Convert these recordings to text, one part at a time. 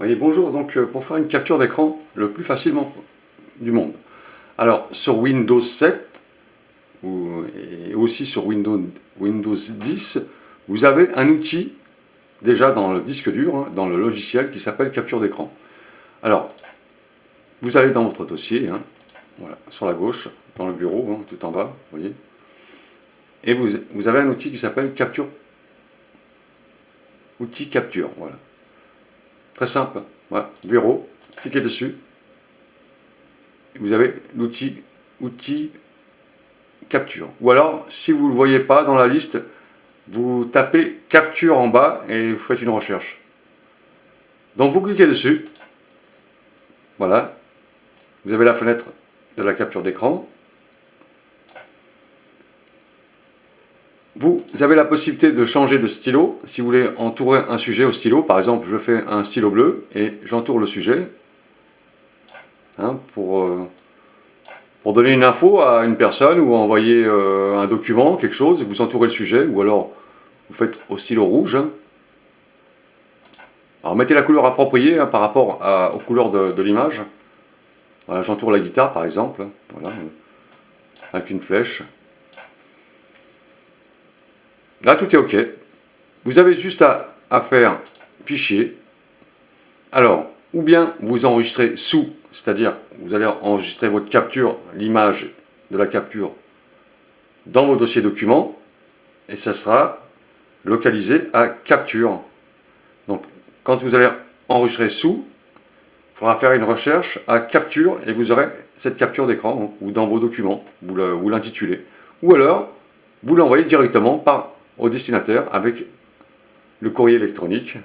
Oui, bonjour, donc pour faire une capture d'écran le plus facilement du monde. Alors sur Windows 7 et aussi sur Windows 10, vous avez un outil déjà dans le disque dur, hein, dans le logiciel qui s'appelle capture d'écran. Alors vous allez dans votre dossier, hein, voilà, sur la gauche, dans le bureau, hein, tout en bas, vous voyez, et vous avez un outil qui s'appelle outil capture, voilà. Très simple, voilà, bureau, cliquez dessus, et vous avez outil capture. Ou alors, si vous ne le voyez pas dans la liste, vous tapez capture en bas et vous faites une recherche. Donc vous cliquez dessus, voilà, vous avez la fenêtre de la capture d'écran. Vous avez la possibilité de changer de stylo, si vous voulez entourer un sujet au stylo, par exemple je fais un stylo bleu et j'entoure le sujet, hein, pour donner une info à une personne ou envoyer un document, quelque chose, vous entourez le sujet, ou alors vous faites au stylo rouge. Alors mettez la couleur appropriée, hein, par rapport aux couleurs de l'image. Voilà, j'entoure la guitare par exemple, voilà, avec une flèche. Là tout est OK. Vous avez juste à faire fichier. Alors, ou bien vous enregistrez sous, c'est-à-dire vous allez enregistrer votre capture, l'image de la capture dans vos dossiers documents, et ça sera localisé à capture. Donc quand vous allez enregistrer sous, il faudra faire une recherche à capture et vous aurez cette capture d'écran, hein, ou dans vos documents, vous l'intitulez. Ou alors, vous l'envoyez directement au destinataire avec le courrier électronique.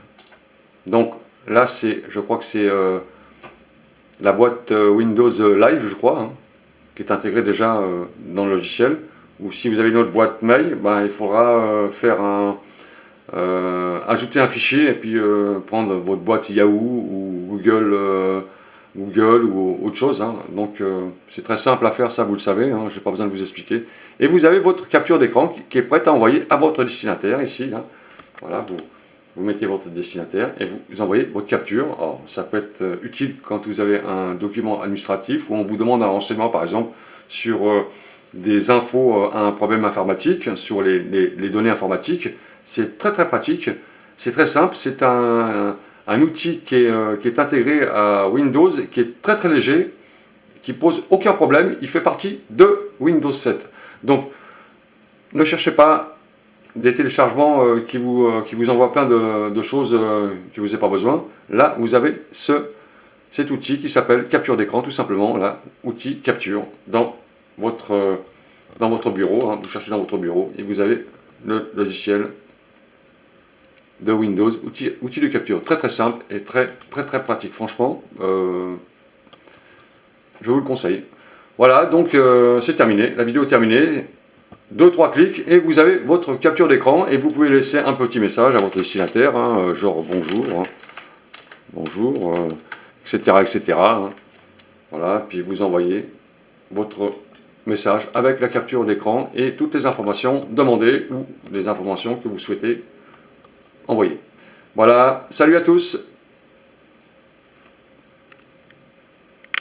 Donc là, je crois que c'est la boîte Windows Live, je crois, hein, qui est intégrée déjà dans le logiciel. Ou si vous avez une autre boîte mail, ben, il faudra ajouter un fichier et puis prendre votre boîte Yahoo ou Google ou autre chose, hein. Donc c'est très simple à faire, ça vous le savez, hein, je n'ai pas besoin de vous expliquer. Et vous avez votre capture d'écran qui est prête à envoyer à votre destinataire ici, hein. Voilà, vous mettez votre destinataire et vous envoyez votre capture. Alors, ça peut être utile quand vous avez un document administratif où on vous demande un renseignement, par exemple, sur des infos à un problème informatique, sur les données informatiques. C'est très très pratique, c'est très simple, c'est un outil qui est intégré à Windows, qui est très très léger, qui pose aucun problème, il fait partie de Windows 7. Donc ne cherchez pas des téléchargements qui vous envoient plein de choses que vous n'avez pas besoin. Là, vous avez cet outil qui s'appelle capture d'écran, tout simplement, là, outil capture, dans votre bureau, hein, vous cherchez dans votre bureau, et vous avez le logiciel de Windows, outil de capture, très très simple et très très très pratique, franchement, je vous le conseille. Voilà, donc c'est terminé, la vidéo est terminée. 2-3 clics et vous avez votre capture d'écran et vous pouvez laisser un petit message à votre destinataire, hein, genre bonjour, hein, bonjour, etc. etc. Hein. Voilà, puis vous envoyez votre message avec la capture d'écran et toutes les informations demandées ou les informations que vous souhaitez envoyer. Voilà, salut à tous!